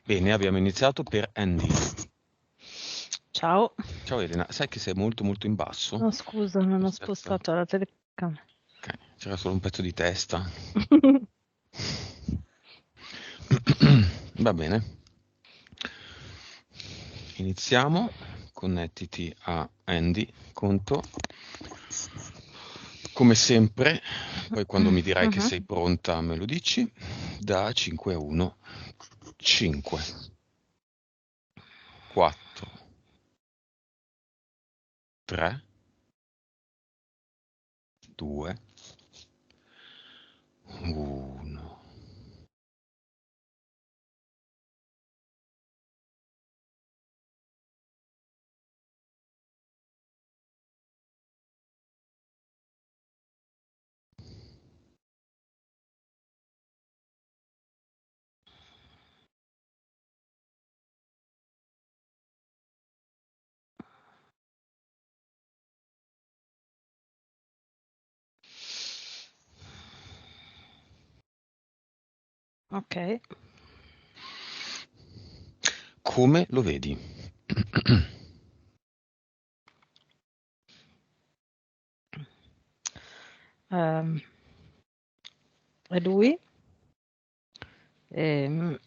Bene, abbiamo iniziato per Andy. Ciao. Ciao Elena, sai che sei molto molto in basso? No, scusa, non ho Aspetta, spostato la telecamera. ok, c'era solo un pezzo di testa. Va bene. Iniziamo. Connettiti a Andy, conto. Come sempre, poi quando mi dirai che Mhm. sei pronta me lo dici, da 5 a 1. 5, 4, 3, 2, 1. Ok. Come lo vedi? Ehm, è lui. Ehm,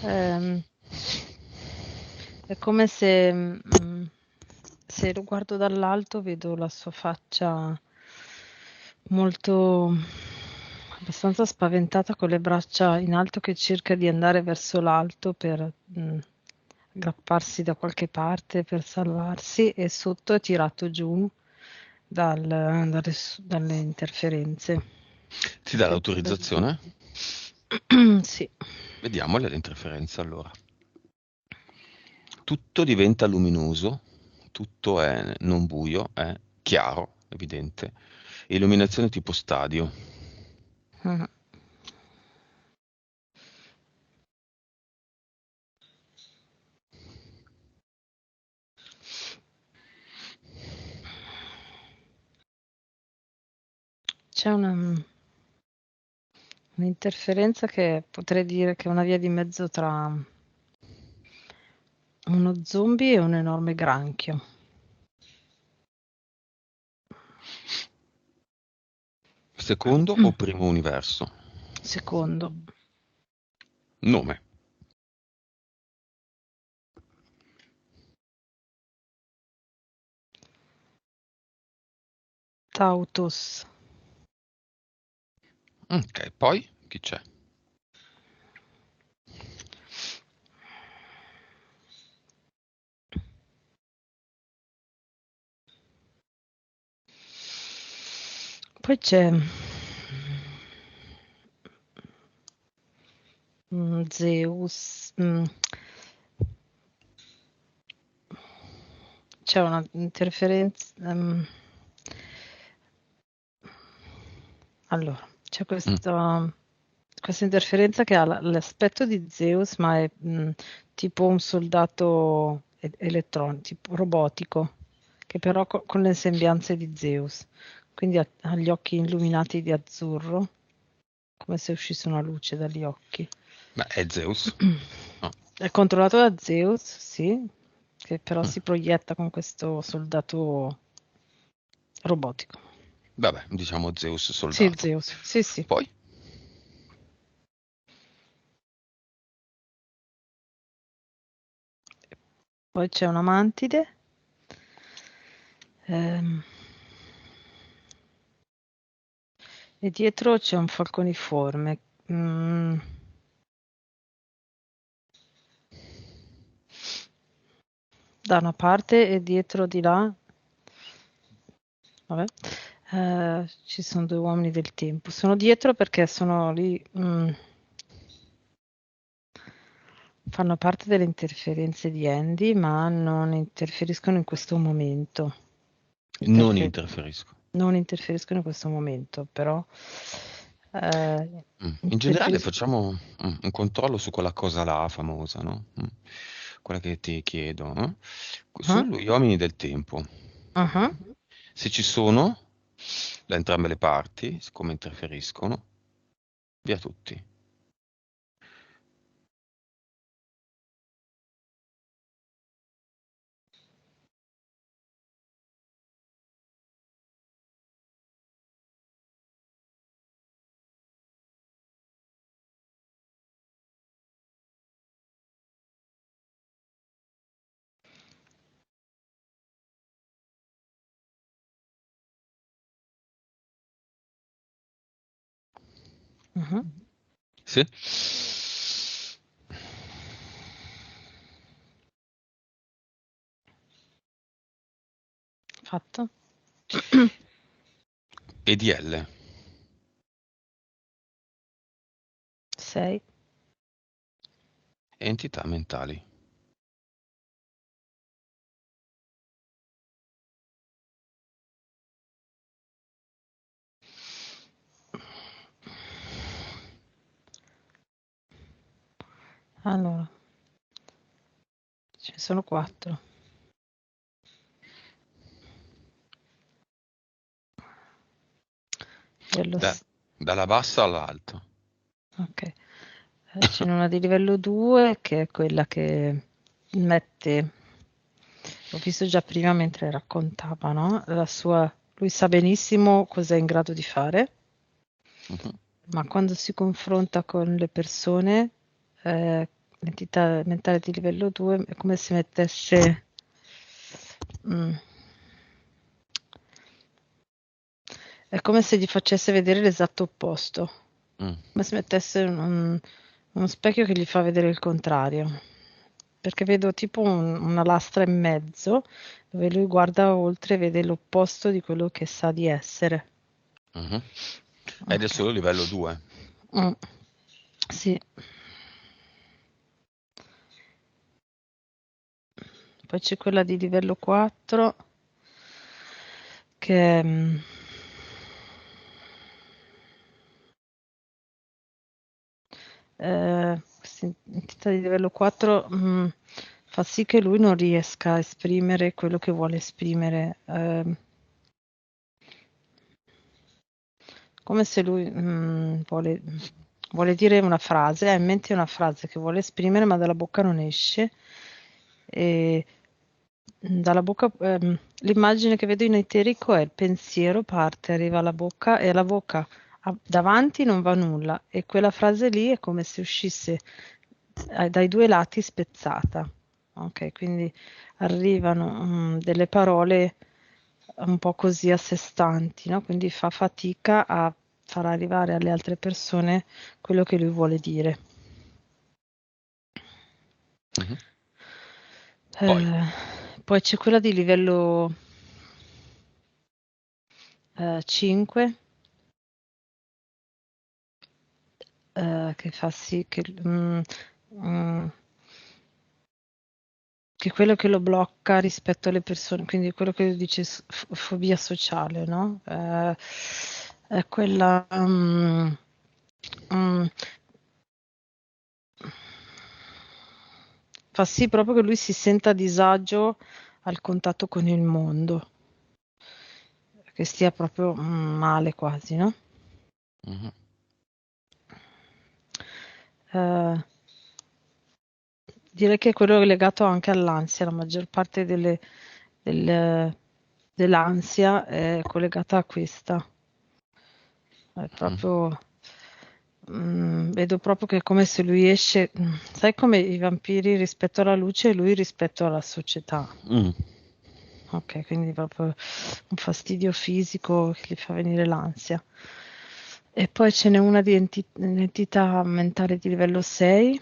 ehm, è come se lo guardo dall'alto vedo la sua faccia molto abbastanza spaventata con le braccia in alto che cerca di andare verso l'alto per aggrapparsi da qualche parte per salvarsi e sotto è tirato giù dalle interferenze. Ti dà Penso per dire. l'autorizzazione? Sì. Vediamo le interferenze allora. Tutto diventa luminoso, tutto è non buio, è chiaro, evidente. Illuminazione tipo stadio. Mhm. C'è un'interferenza che potrei dire che è una via di mezzo tra uno zombie e un enorme granchio. Secondo o primo universo? Secondo. Nome. Tautos. Ok, poi chi c'è? Poi c'è Zeus. C'è una interferenza. Allora, c'è Mm, questa interferenza che ha l'aspetto di Zeus, ma è tipo un soldato elettronico, tipo robotico, che però con le sembianze di Zeus. Quindi ha gli occhi illuminati di azzurro, come se uscisse una luce dagli occhi. beh, è Zeus. Ah, È controllato da Zeus, sì, che però mm. si proietta con questo soldato robotico. Vabbè, diciamo Zeus Sì, soldato. Zeus, sì, sì. Poi? Poi c'è una mantide. ehm, e dietro c'è un falconiforme. Mm, da una parte e dietro di là, vabbè, ci sono due uomini del tempo. Sono dietro perché sono lì, fanno parte delle interferenze di Andy, ma non interferiscono in questo momento. Non Interfe- interferisco. non interferiscono in questo momento, però In generale interferiscono. facciamo un controllo su quella cosa là famosa, no? Quella che ti chiedo, no? Ah, Sugli uomini del tempo. ah. Se ci sono, da entrambe le parti, come interferiscono, via tutti. Mhm. Sì? Fatto. EDL. 6. Entità mentali. Allora, ce ne sono 4. Dalla bassa all'alto. Ok. Ce n'è una di livello 2 che è quella che mette, l'ho visto già prima mentre raccontava, no? Lui sa benissimo cosa è in grado di fare, Mhm. ma quando si confronta con le persone, l'entità mentale di livello 2 è come se mettesse, mm, è come se gli facesse vedere l'esatto opposto, Mm. come se mettesse uno specchio che gli fa vedere il contrario. Perché vedo tipo una lastra in mezzo dove lui guarda oltre e vede l'opposto di quello che sa di essere. Mhm. Ed è Ok. solo livello 2. Mm, sì. Poi c'è quella di livello 4 che questa entità di livello 4 fa sì che lui non riesca a esprimere quello che vuole esprimere. Come se lui vuole dire una frase, ha in mente una frase che vuole esprimere, ma dalla bocca non esce. E dalla bocca, l'immagine che vedo in eterico è il pensiero parte, arriva alla bocca e alla bocca davanti non va nulla e quella frase lì è come se uscisse dai due lati spezzata. Ok, quindi arrivano delle parole un po' così a sé stanti, no? Quindi fa fatica a far arrivare alle altre persone quello che lui vuole dire. Mhm. Poi, Eh, poi c'è quella di livello 5 che fa sì mm, che quello che lo blocca rispetto alle persone, quindi quello che dice fobia sociale, no? È quella mm, fa sì proprio che lui si senta a disagio al contatto con il mondo, che stia proprio male quasi, no? mhm. Eh, direi che è quello legato anche all'ansia, la maggior parte dell'ansia è collegata a questa. È Mm. proprio, vedo proprio che è come se lui esce, sai come i vampiri rispetto alla luce e lui rispetto alla società. Mm. Ok, quindi proprio un fastidio fisico che gli fa venire l'ansia. E poi ce n'è una di un'entità mentale di livello 6,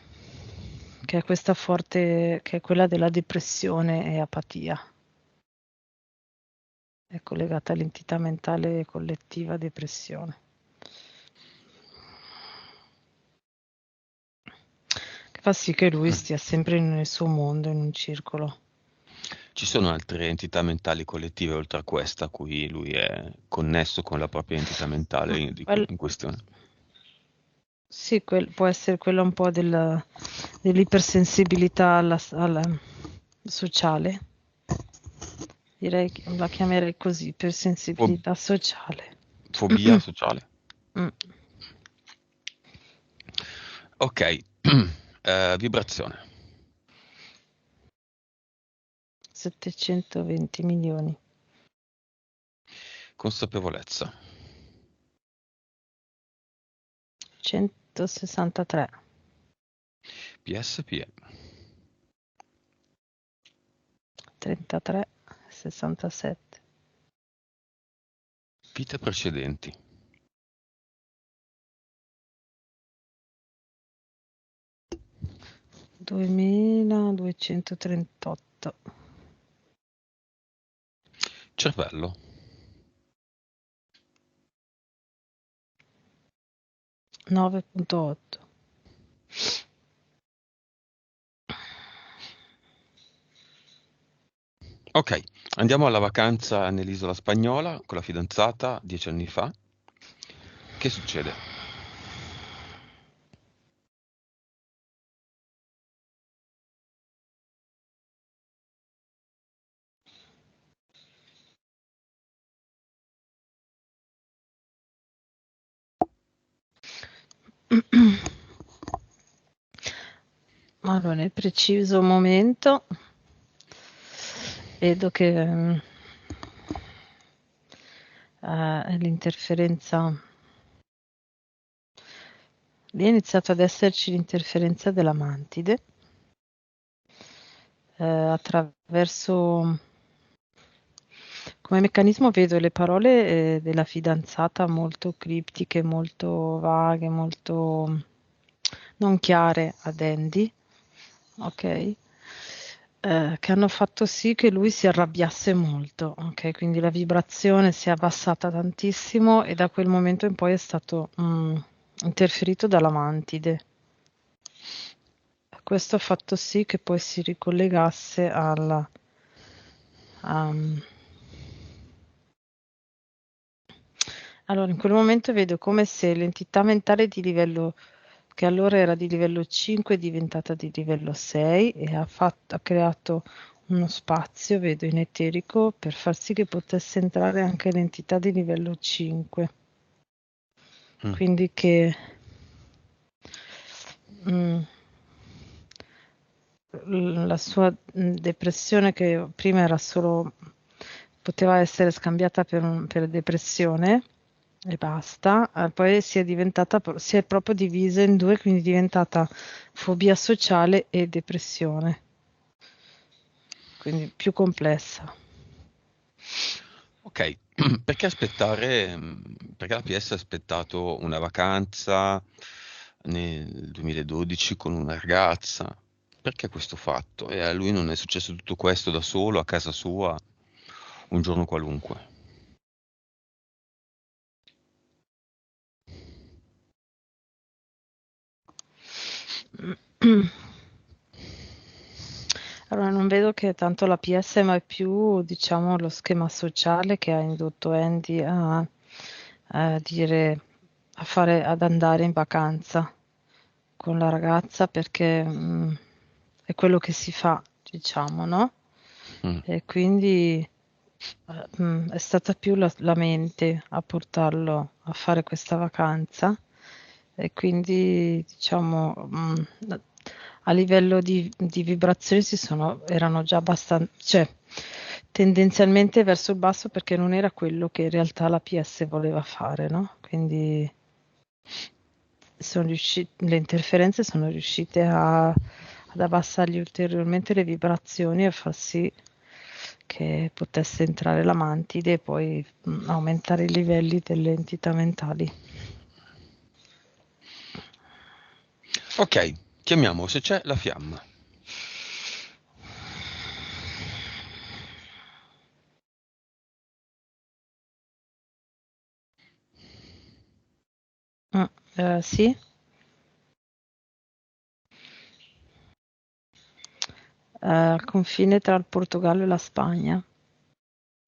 che è questa forte, che è quella della depressione e apatia. È collegata all'entità mentale collettiva depressione. Che fa sì che lui stia sempre nel suo mondo, in un circolo. Ci sono altre entità mentali collettive oltre a questa a cui lui è connesso con la propria entità mentale Quel- in questione. sì, può essere quella un po' dell'ipersensibilità alla sociale. Direi che la chiamerei così, Fo- ipersensibilità sociale. Fobia sociale. Mm, Ok, vibrazione, 720 milioni. consapevolezza, 163. PSP, 33, 67. vite precedenti, 2238. Cervello. 9.8. Ok, andiamo alla vacanza nell'isola spagnola con la fidanzata 10 anni fa. Che succede? Allora, nel preciso momento vedo che l'interferenza, lì è iniziato ad esserci l'interferenza della mantide attraverso, come meccanismo vedo le parole della fidanzata molto criptiche, molto vaghe, molto non chiare ad Andy, ok? Che hanno fatto sì che lui si arrabbiasse molto, ok? Quindi la vibrazione si è abbassata tantissimo e da quel momento in poi è stato interferito dalla mantide. Questo ha fatto sì che poi si ricollegasse alla allora, in quel momento vedo come se l'entità mentale di livello, che allora era di livello 5, è diventata di livello 6 e ha creato uno spazio, vedo in eterico, per far sì che potesse entrare anche l'entità di livello 5. Quindi che la sua depressione, che prima era solo, poteva essere scambiata per depressione e basta, poi si è proprio divisa in due, quindi è diventata fobia sociale e depressione, quindi più complessa. Ok, perché aspettare, perché la PS ha aspettato una vacanza nel 2012 con una ragazza? Perché questo fatto? E a lui non è successo tutto questo da solo, a casa sua, un giorno qualunque. Allora, non vedo che è tanto la PS, ma è più, diciamo, lo schema sociale che ha indotto Andy a dire, ad andare in vacanza con la ragazza perché è quello che si fa, diciamo, no? Mm. E quindi è stata più la mente a portarlo a fare questa vacanza e quindi diciamo a livello di vibrazioni erano già abbastanza, cioè tendenzialmente verso il basso perché non era quello che in realtà la PS voleva fare, no? Quindi le interferenze sono riuscite ad abbassargli ulteriormente le vibrazioni e far sì che potesse entrare la mantide e poi aumentare i livelli delle entità mentali. Ok, chiamiamo se c'è la fiamma. Sì, al confine tra il Portogallo e la Spagna.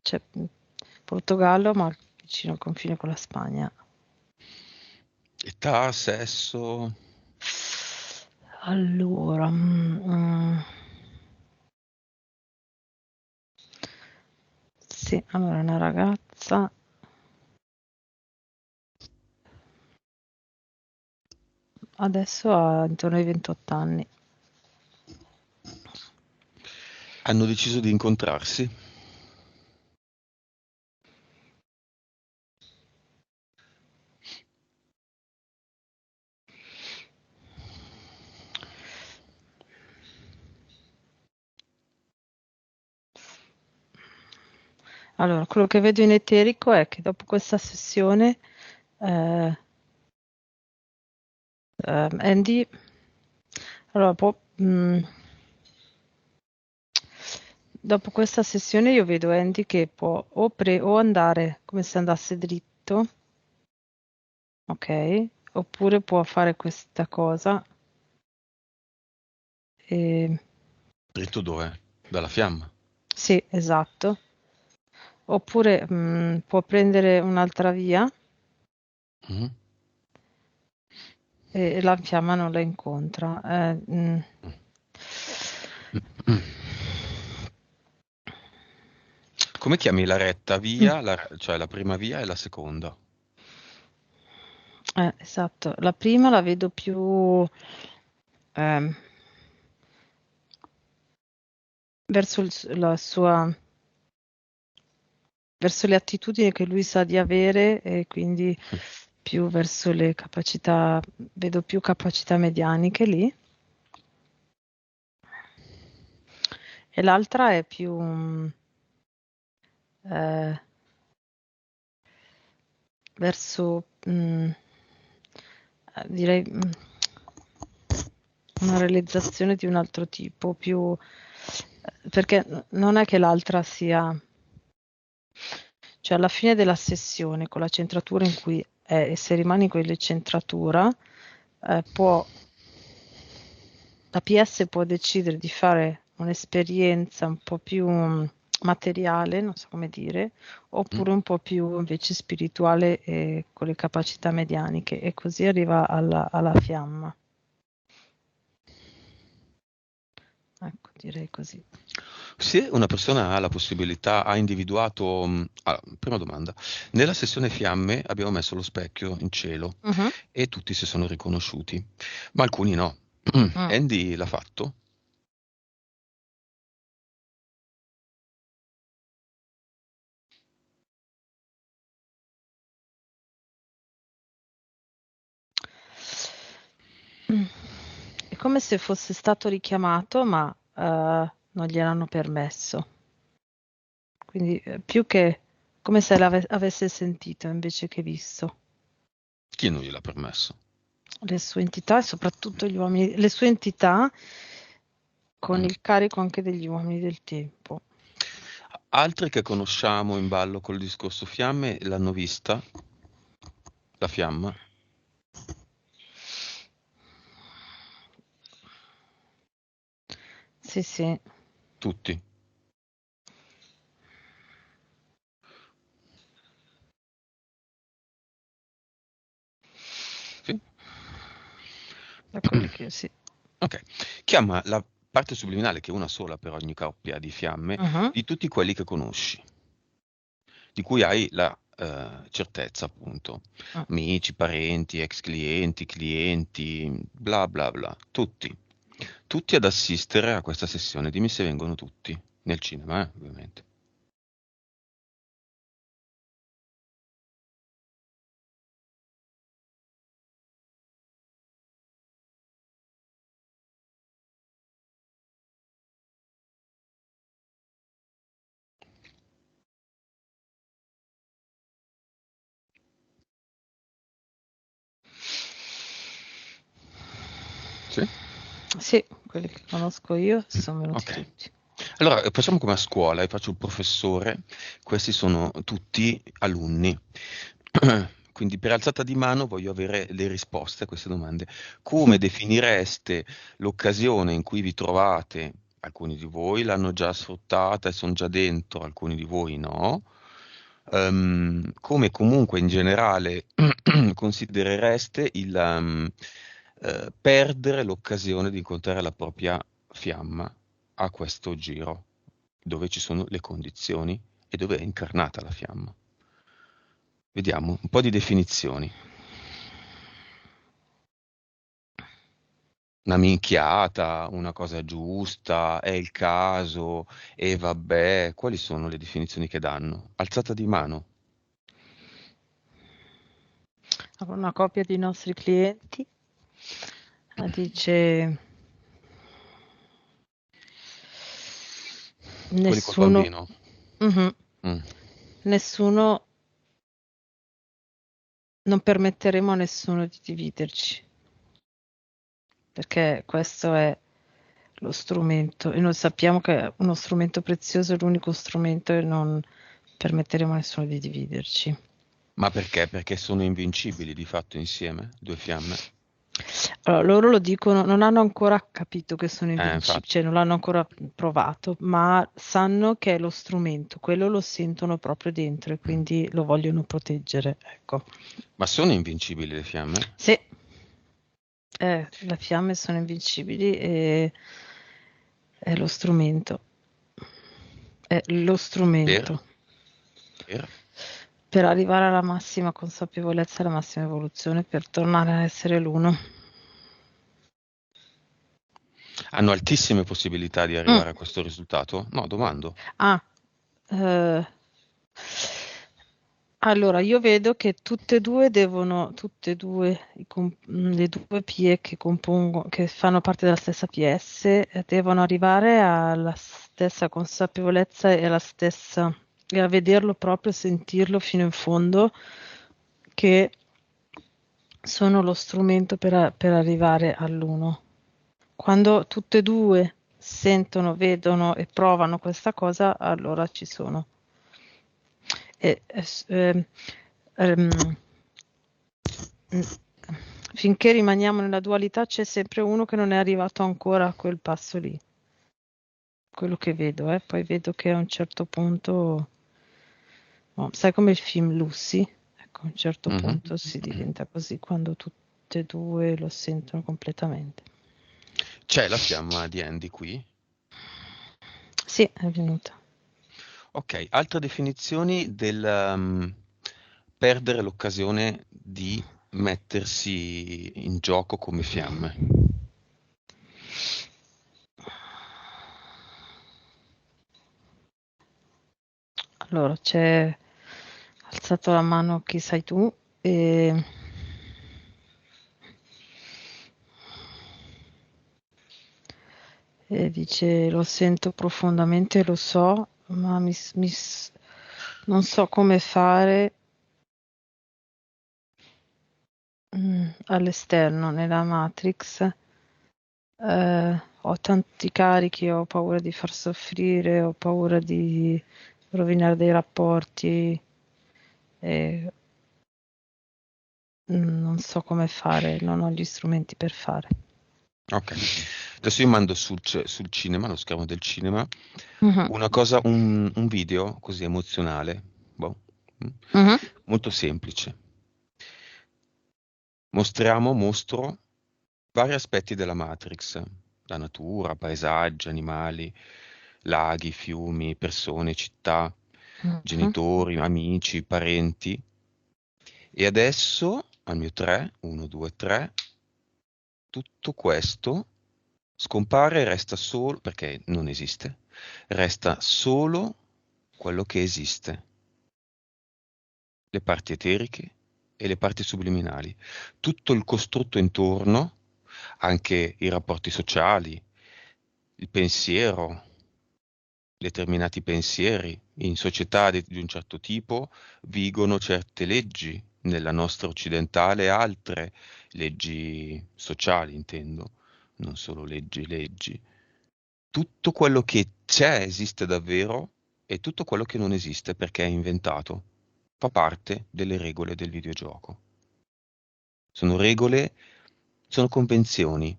Cioè, Portogallo, ma vicino al confine con la Spagna. Età, sesso, Allora, sì, allora una ragazza, adesso ha intorno ai 28 anni. hanno deciso di incontrarsi. Allora, quello che vedo in eterico è che dopo questa sessione Andy allora, dopo questa sessione io vedo Andy che può o andare come se andasse dritto, ok? Oppure può fare questa cosa. Dritto dove? Dalla fiamma. Sì, esatto. Oppure può prendere un'altra via Mhm. e la fiamma non la incontra. Come chiami la retta via, cioè la prima via e la seconda? Esatto. La prima la vedo più ehm, verso la sua verso le attitudini che lui sa di avere e quindi più verso le capacità, vedo più capacità medianiche lì. E l'altra è più verso direi una realizzazione di un altro tipo, più perché non è che l'altra sia, cioè alla fine della sessione con la centratura in cui è e se rimane in quella centratura la PS può decidere di fare un'esperienza un po' più materiale, non so come dire, Mm? oppure un po' più invece spirituale e con le capacità medianiche e così arriva alla fiamma. Ecco, direi così. Se una persona ha la possibilità, ha individuato, prima domanda, nella sessione fiamme abbiamo messo lo specchio in cielo Mhm. e tutti si sono riconosciuti, ma alcuni no. Mm. Andy l'ha fatto? È come se fosse stato richiamato, ma non gliel'hanno permesso. Quindi più che come se avesse sentito invece che visto. Chi non gliel'ha permesso? Le sue entità e soprattutto gli uomini, le sue entità con Mm. il carico anche degli uomini del tempo. Altri che conosciamo in ballo col discorso fiamme l'hanno vista, la fiamma? Sì, sì. Tutti. Sì? Da quelli che sì. Ok. Chiama la parte subliminale, che è una sola per ogni coppia di fiamme, Mhm. di tutti quelli che conosci, di cui hai la certezza, appunto. Mm. Amici, parenti, ex clienti, clienti, bla bla bla. Tutti. Tutti ad assistere a questa sessione. Dimmi se vengono tutti. Nel cinema, ovviamente. Sì? Sì, quelli che conosco io sono venuti Ok. tutti. Allora, facciamo come a scuola, io faccio il professore, questi sono tutti alunni. Quindi per alzata di mano voglio avere le risposte a queste domande. Come definireste l'occasione in cui vi trovate? Alcuni di voi l'hanno già sfruttata e sono già dentro, alcuni di voi no. Come comunque in generale considerereste perdere l'occasione di incontrare la propria fiamma a questo giro, dove ci sono le condizioni e dove è incarnata la fiamma. Vediamo un po' di definizioni. Una minchiata, una cosa giusta, è il caso, e vabbè, quali sono le definizioni che danno? Alzata di mano. Una coppia di nostri clienti dice Quelli col nessuno, bambino. mhm, Mm. nessuno, non permetteremo a nessuno di dividerci, perché questo è lo strumento, e noi sappiamo che è uno strumento prezioso, è l'unico strumento e non permetteremo a nessuno di dividerci. Ma perché? Perché sono invincibili di fatto insieme, due fiamme? Allora, loro lo dicono, non hanno ancora capito che sono invincibili, Infatti. cioè non l'hanno ancora provato, ma sanno che è lo strumento, quello lo sentono proprio dentro e quindi lo vogliono proteggere, ecco. Ma sono invincibili le fiamme? Sì, le fiamme sono invincibili e è lo strumento. È lo Per? strumento Per? per arrivare alla massima consapevolezza e alla massima evoluzione, per tornare a essere l'uno. Hanno altissime possibilità di Mm. arrivare a questo risultato? No, domando. Ah, eh, allora io vedo che tutte e due devono, tutte e due le due PE che compongono, che fanno parte della stessa PS, devono arrivare alla stessa consapevolezza e alla stessa, e a vederlo proprio, sentirlo fino in fondo, che sono lo strumento per arrivare all'uno. Quando tutte e due sentono, vedono e provano questa cosa, allora ci sono. E, ehm, mm, finché rimaniamo nella dualità c'è sempre uno che non è arrivato ancora a quel passo lì. Quello che vedo, poi vedo che a un certo punto, no, sai come il film Lucy? Ecco, a un certo Mhm. punto si diventa così quando tutte e due lo sentono completamente. C'è la fiamma di Andy qui? Sì, è venuta. Ok, altre definizioni del perdere l'occasione di mettersi in gioco come fiamme. Allora, c'è alzato la mano chi sai tu e dice lo sento profondamente, lo so, ma non so come fare all'esterno, nella Matrix. Ho tanti carichi, ho paura di far soffrire, ho paura di rovinare dei rapporti e non so come fare, non ho gli strumenti per fare. Ok, adesso io mando sul cinema, lo schermo del cinema, Mhm, una cosa, un video così emozionale, boh, mm, mhm. molto semplice. Mostro vari aspetti della Matrix, la natura, paesaggi, animali, laghi, fiumi, persone, città, Mhm. genitori, amici, parenti. E adesso, al mio 3, 1, 2, 3, tutto questo scompare e resta solo, perché non esiste, resta solo quello che esiste, le parti eteriche e le parti subliminali. Tutto il costrutto intorno, anche i rapporti sociali, il pensiero, determinati pensieri, in società di un certo tipo vigono certe leggi, nella nostra occidentale altre leggi sociali, intendo, non solo leggi. Tutto quello che c'è esiste davvero e tutto quello che non esiste perché è inventato. Fa parte delle regole del videogioco. Sono regole, sono convenzioni.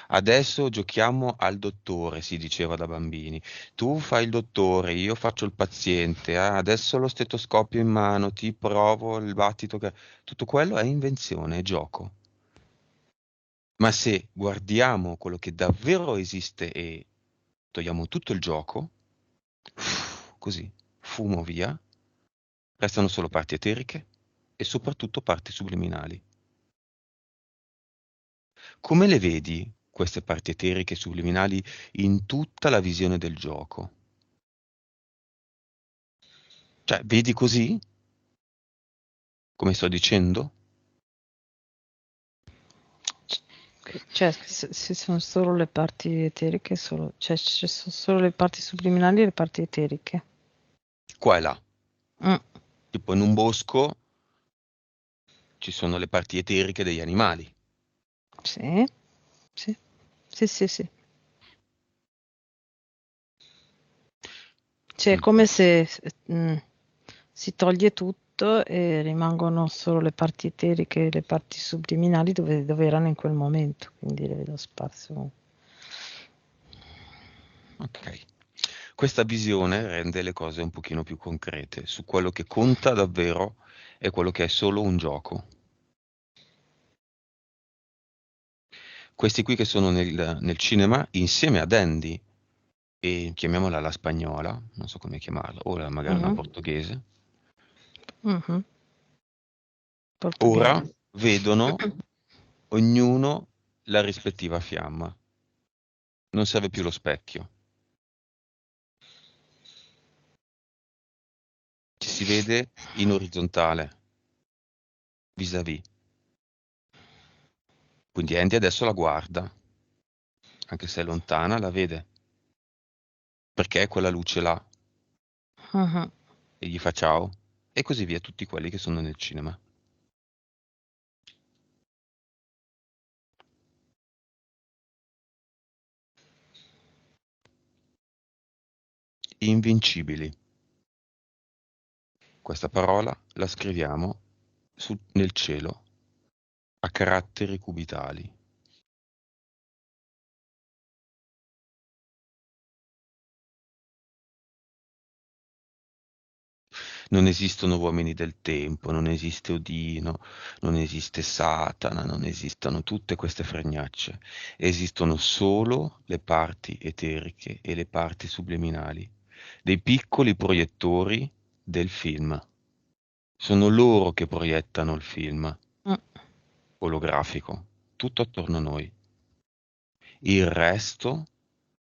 Adesso giochiamo al dottore, si diceva da bambini. Tu fai il dottore, io faccio il paziente. Adesso ho lo stetoscopio in mano, ti provo il battito. Tutto quello è invenzione, è gioco. Ma se guardiamo quello che davvero esiste e togliamo tutto il gioco, così, fumo via, restano solo parti eteriche e soprattutto parti subliminali. Come le vedi queste parti eteriche e subliminali in tutta la visione del gioco? Cioè, vedi così, come sto dicendo? Cioè, se sono solo le parti eteriche, cioè ci sono solo le parti subliminali e le parti eteriche. Qua e là. Mm, Tipo in un bosco ci sono le parti eteriche degli animali. sì, sì, sì, sì, sì. Cioè, è Mm. come se si toglie tutto e rimangono solo le parti eteriche e le parti subliminali dove erano in quel momento, quindi le vedo sparse. Ok. Questa visione rende le cose un pochino più concrete su quello che conta davvero e quello che è solo un gioco. Questi qui che sono nel cinema insieme ad Andy, e chiamiamola la spagnola, non so come chiamarla, o magari una Mhm, portoghese, mhm. ora Portoghese. vedono ognuno la rispettiva fiamma. Non serve più lo specchio. Ci si vede in orizzontale, vis-à-vis. Quindi Andy adesso la guarda, anche se è lontana, la vede, perché è quella luce là, Mhm. e gli fa ciao, e così via tutti quelli che sono nel cinema. Invincibili. Questa parola la scriviamo nel cielo a caratteri cubitali. Non esistono uomini del tempo, non esiste Odino, non esiste Satana, non esistono tutte queste fregnacce. Esistono solo le parti eteriche e le parti subliminali, dei piccoli proiettori del film. Sono loro che proiettano il film Mm. olografico, tutto attorno a noi. Il resto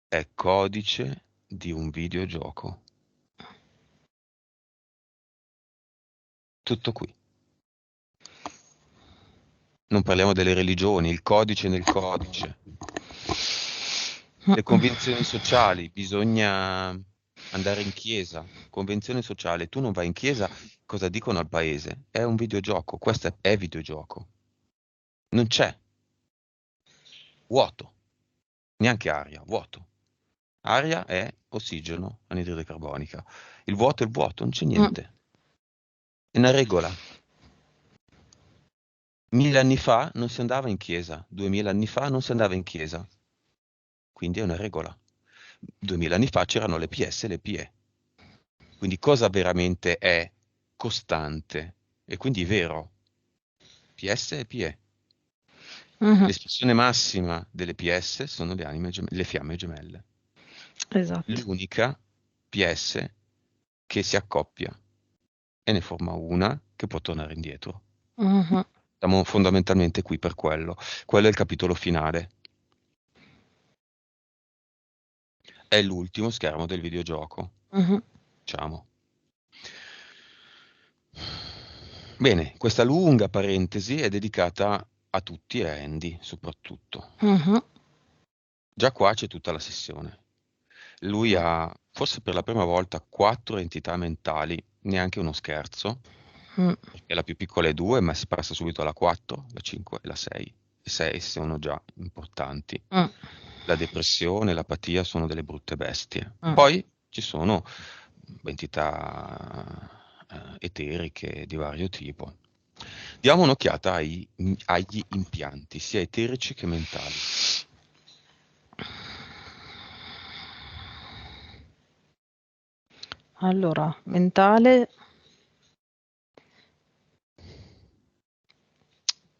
è codice di un videogioco. Tutto qui. Non parliamo delle religioni, il codice nel codice. Le convenzioni sociali, bisogna andare in chiesa. Convenzione sociale, tu non vai in chiesa, cosa dicono al paese? È un videogioco, questo è videogioco. Non c'è, vuoto, neanche aria, vuoto. Aria è ossigeno, anidride carbonica. Il vuoto è il vuoto, non c'è Mm. niente. È una regola. 1000 anni fa non si andava in chiesa, 2000 anni fa non si andava in chiesa, quindi è una regola. 2000 anni fa c'erano le PS e le PE, quindi cosa veramente è costante e quindi vero? PS e PE. Mhm. L'espressione massima delle PS sono le fiamme gemelle. Esatto. L'unica PS che si accoppia e ne forma una che può tornare indietro. Mhm. Siamo fondamentalmente qui per quello. Quello è il capitolo finale. È l'ultimo schermo del videogioco, Mhm. diciamo. Bene, questa lunga parentesi è dedicata a tutti e a Andy soprattutto. Mhm. Già qua c'è tutta la sessione. Lui ha, forse per la prima volta, 4 entità mentali, neanche uno scherzo, Mm. perché la più piccola è 2, ma si passa subito alla 4, la 5 e la 6. Le 6 sono già importanti. Mm. La depressione e l'apatia sono delle brutte bestie. Mm. Poi ci sono entità eteriche di vario tipo. Diamo un'occhiata agli impianti, sia eterici che mentali. Allora, mentale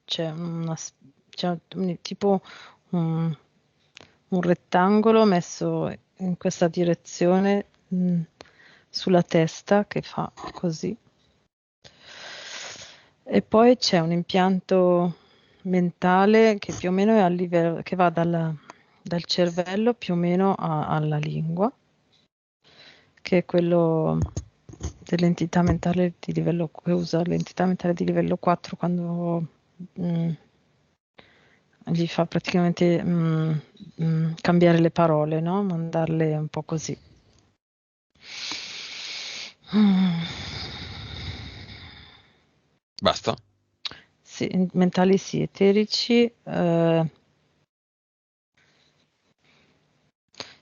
c'è tipo un, un rettangolo messo in questa direzione, sulla testa che fa così. E poi c'è un impianto mentale che più o meno è a livello, che va dal cervello più o meno alla lingua, che è quello dell'entità mentale di livello, che usa l'entità mentale di livello 4 quando mm, gli fa praticamente cambiare le parole, no? Mandarle un po' così. Mm. Basta? Sì, mentali sì, eterici.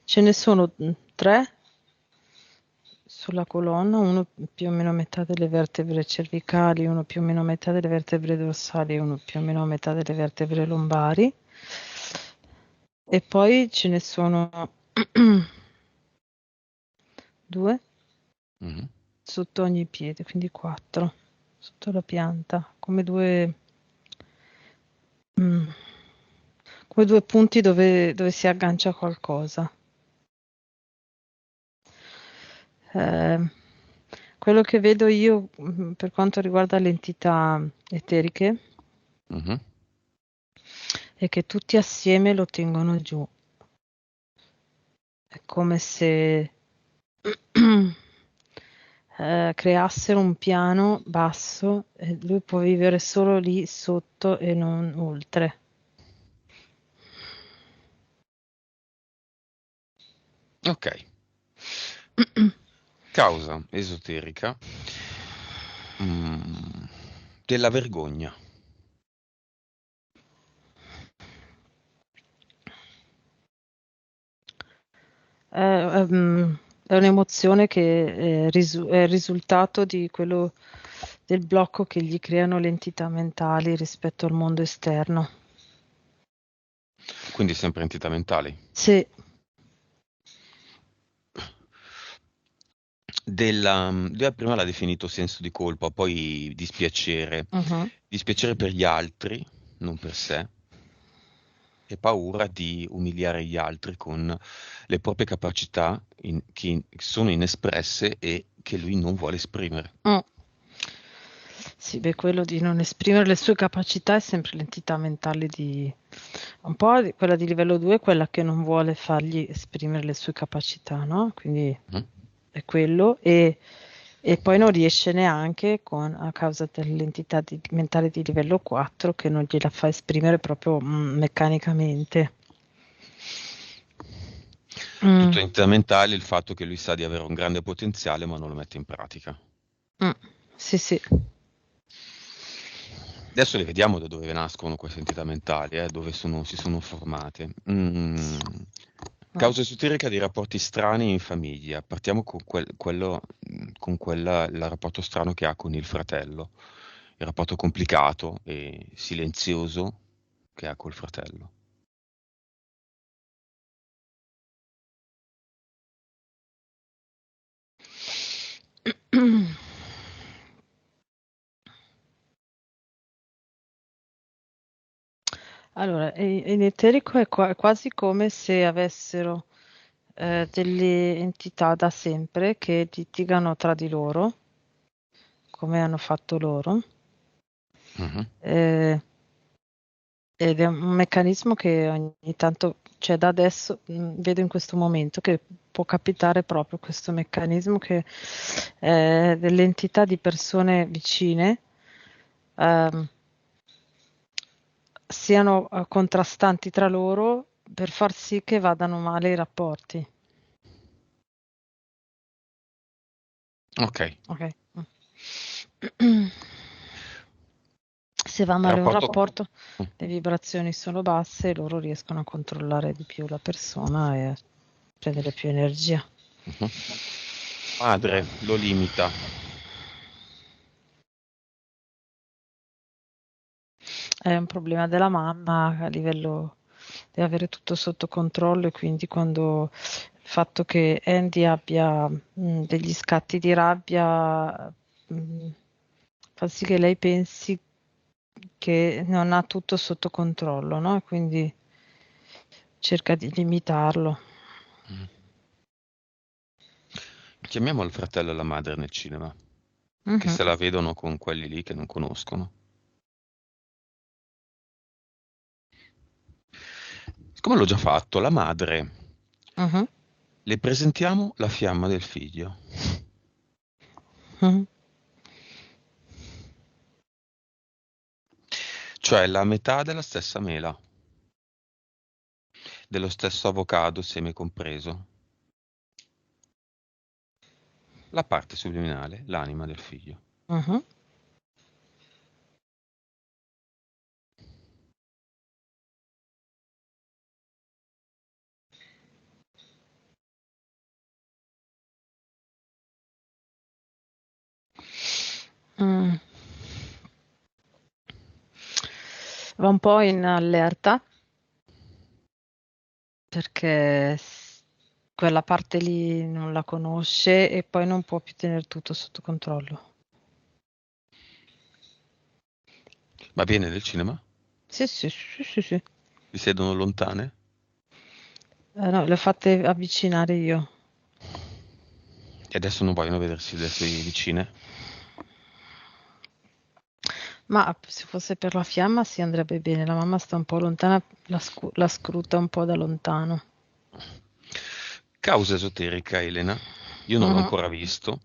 Ce ne sono tre sulla colonna, uno più o meno a metà delle vertebre cervicali, uno più o meno a metà delle vertebre dorsali e uno più o meno a metà delle vertebre lombari. E poi ce ne sono due Mhm. sotto ogni piede, quindi 4 sotto la pianta, come mm, come due punti dove si aggancia qualcosa. Eh, quello che vedo io per quanto riguarda le entità eteriche Mhm. è che tutti assieme lo tengono giù. È come se creassero un piano basso e lui può vivere solo lì sotto e non oltre. Ok. Causa esoterica mm, della vergogna. È un'emozione che è il risultato di quello del blocco che gli creano le entità mentali rispetto al mondo esterno. Quindi sempre entità mentali. Sì, Prima l'ha definito senso di colpa, poi dispiacere. mhm. Dispiacere per gli altri, non per sé, e paura di umiliare gli altri con le proprie capacità che sono inespresse e che lui non vuole esprimere. Mm. Sì, beh, quello di non esprimere le sue capacità è sempre l'entità mentale un po' quella di livello 2, quella che non vuole fargli esprimere le sue capacità, no? Quindi Mhm. è quello e poi non riesce neanche a causa dell'entità mentale di livello 4 che non gliela fa esprimere proprio meccanicamente. Mm, Tutto entità mentale, il fatto che lui sa di avere un grande potenziale ma non lo mette in pratica. mm, sì, sì. Adesso le vediamo da dove nascono queste entità mentali, dove si sono formate. Mm. Causa esoterica di rapporti strani in famiglia. Partiamo con il rapporto strano che ha con il fratello, il rapporto complicato e silenzioso che ha col fratello. Allora, in eterico è quasi come se avessero delle entità da sempre che litigano tra di loro, come hanno fatto loro, Mhm. eh, ed è un meccanismo che ogni tanto, cioè da adesso, vedo in questo momento che può capitare proprio questo meccanismo che delle entità di persone vicine ehm, siano contrastanti tra loro per far sì che vadano male i rapporti. Ok. Ok. Mm. Se va Il male un rapporto... rapporto, Mm. le vibrazioni sono basse e loro riescono a controllare di più la persona e a prendere più energia. Mhm. Madre lo limita. È un problema della mamma a livello di avere tutto sotto controllo e quindi quando il fatto che Andy abbia degli scatti di rabbia fa sì che lei pensi che non ha tutto sotto controllo, no? E quindi cerca di limitarlo. Mm. Chiamiamo il fratello e la madre nel cinema, che Mhm, se la vedono con quelli lì che non conoscono. Siccome l'ho già fatto, la madre, mhm, le presentiamo la fiamma del figlio, mhm. cioè la metà della stessa mela, dello stesso avocado, seme compreso, la parte subliminale, l'anima del figlio. Mhm. va un po' in allerta perché quella parte lì non la conosce e poi non può più tenere tutto sotto controllo. Va bene nel cinema? Sì, sì, sì, sì, sì. Si siedono lontane? No, le ho fatte avvicinare io. E adesso non vogliono vedersi le sue vicine? Ma se fosse per la fiamma sì andrebbe bene. La mamma sta un po' lontana, la scruta un po' da lontano. Causa esoterica, Elena, io non l'ho Mhm. ancora visto,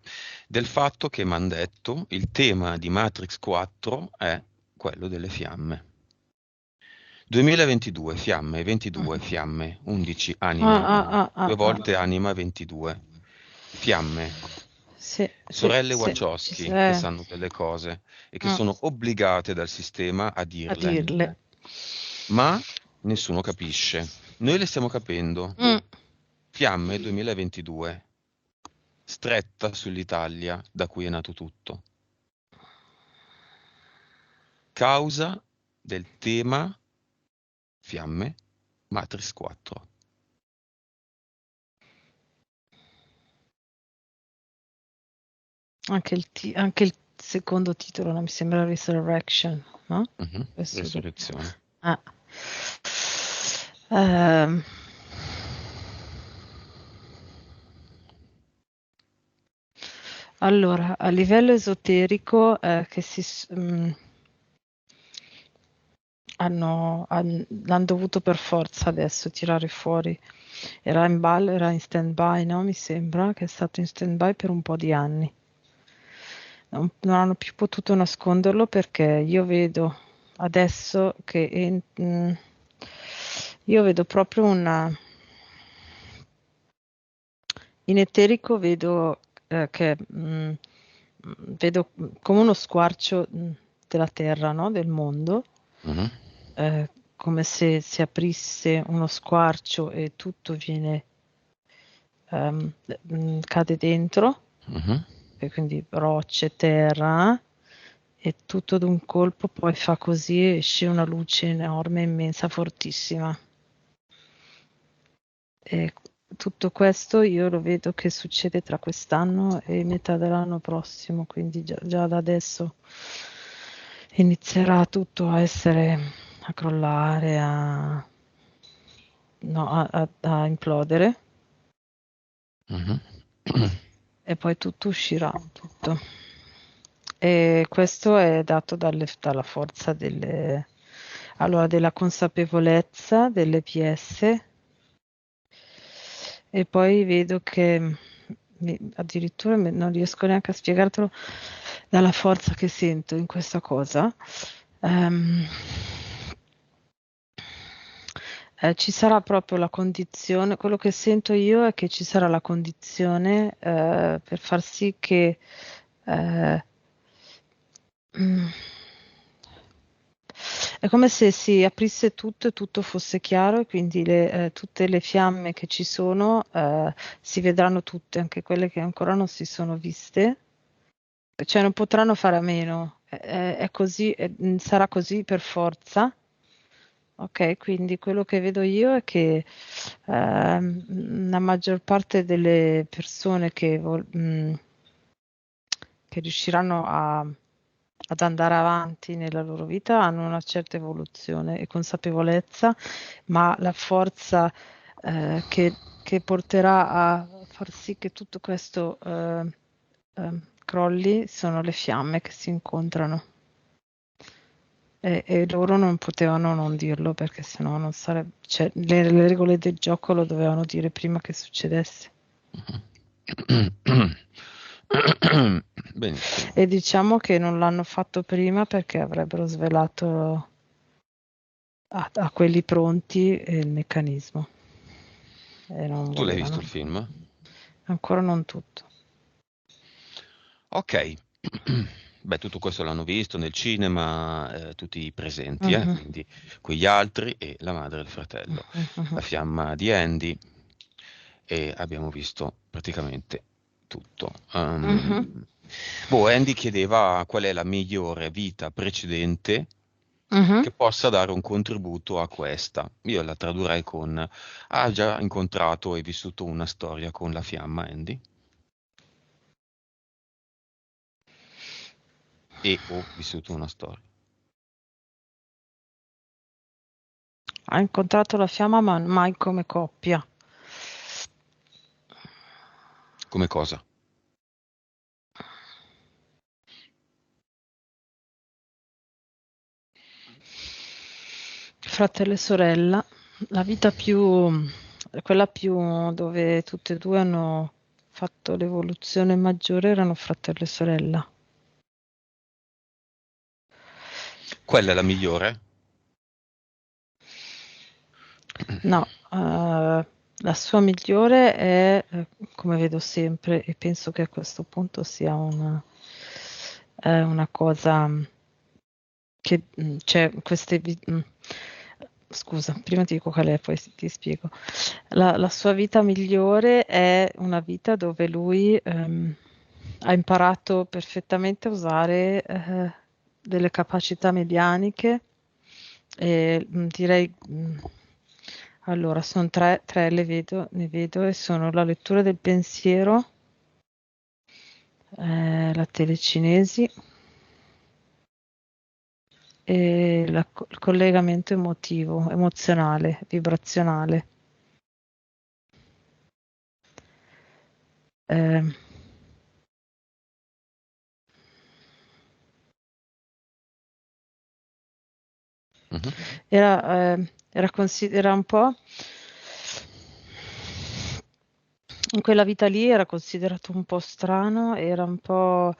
del fatto che mi hanno detto il tema di Matrix 4 è quello delle fiamme. 2022 fiamme, 22 fiamme, 11 Ah, anima, ah, ah, due ah, ah. volte anima 22. Fiamme, Sì, sì, sorelle sì. Wachowski che sanno delle cose e che Mm, sono obbligate dal sistema a a dirle, dirle. ma nessuno capisce. Noi le stiamo capendo. Mm. Fiamme 2022, stretta sull'Italia da cui è nato tutto. Causa del tema fiamme Matrix 4. Anche il secondo titolo non mi sembra Resurrection, no? Mhm. Resurrection. Resurrezione. Ah. Ehm, allora, a livello esoterico, l'hanno dovuto per forza adesso tirare fuori. Era in ballo, era in stand-by, no? Mi sembra che è stato in stand-by per un po' di anni. Non hanno più potuto nasconderlo perché io vedo adesso io vedo proprio in eterico vedo vedo come uno squarcio della terra, no? Del mondo, Mhm. come se si aprisse uno squarcio e tutto cade dentro, Mhm. e quindi rocce, terra, e tutto d'un colpo poi fa così e esce una luce enorme, immensa, fortissima. E tutto questo io lo vedo che succede tra quest'anno e metà dell'anno prossimo, quindi già da adesso inizierà tutto a crollare, no, a implodere Mhm. e poi tutto uscirà, tutto. E questo è dato dalla forza allora, della consapevolezza delle PS. E poi vedo che addirittura non riesco neanche a spiegartelo dalla forza che sento in questa cosa. Ehm, ci sarà proprio la condizione, quello che sento io è che ci sarà la condizione per far sì che eh, mm, è come se si aprisse tutto e tutto fosse chiaro e quindi tutte le fiamme che ci sono si vedranno tutte, anche quelle che ancora non si sono viste, cioè non potranno fare a meno, è così, sarà così per forza. Ok, quindi quello che vedo io è che la maggior parte delle persone che riusciranno ad andare avanti nella loro vita hanno una certa evoluzione e consapevolezza, ma la forza che porterà a far sì che tutto questo crolli sono le fiamme che si incontrano. E loro non potevano non dirlo perché sennò non sarebbe, cioè, le regole del gioco lo dovevano dire prima che succedesse. Benissimo. E diciamo che non l'hanno fatto prima perché avrebbero svelato a quelli pronti il meccanismo e non Tu l'hai visto volevano. il film? Ancora non tutto. Ok. Beh, tutto questo l'hanno visto nel cinema, tutti presenti, Mhm, quindi quegli altri e la madre e il fratello. mhm, mhm, La fiamma di Andy e abbiamo visto praticamente tutto. mhm. Boh, Andy chiedeva qual è la migliore vita precedente Mhm. che possa dare un contributo a questa. Io la tradurrei con: ha già incontrato e vissuto una storia con la fiamma Andy? E o vissuto una storia. Ha incontrato la fiamma, ma mai come coppia. Come cosa? Fratello e sorella, la vita quella più dove tutte e due hanno fatto l'evoluzione maggiore erano fratello e sorella. Quella è la migliore? No, la sua migliore come vedo sempre, e penso che a questo punto sia una cosa che c'è scusa, prima ti dico qual è, poi ti spiego. La sua vita migliore è una vita dove lui ha imparato perfettamente a usare delle capacità medianiche e direi, allora, sono tre ne vedo e sono la lettura del pensiero, la telecinesi e il collegamento emotivo, emozionale, vibrazionale. Eh, Mhm. era un po', in quella vita lì era considerato un po' strano, era un po',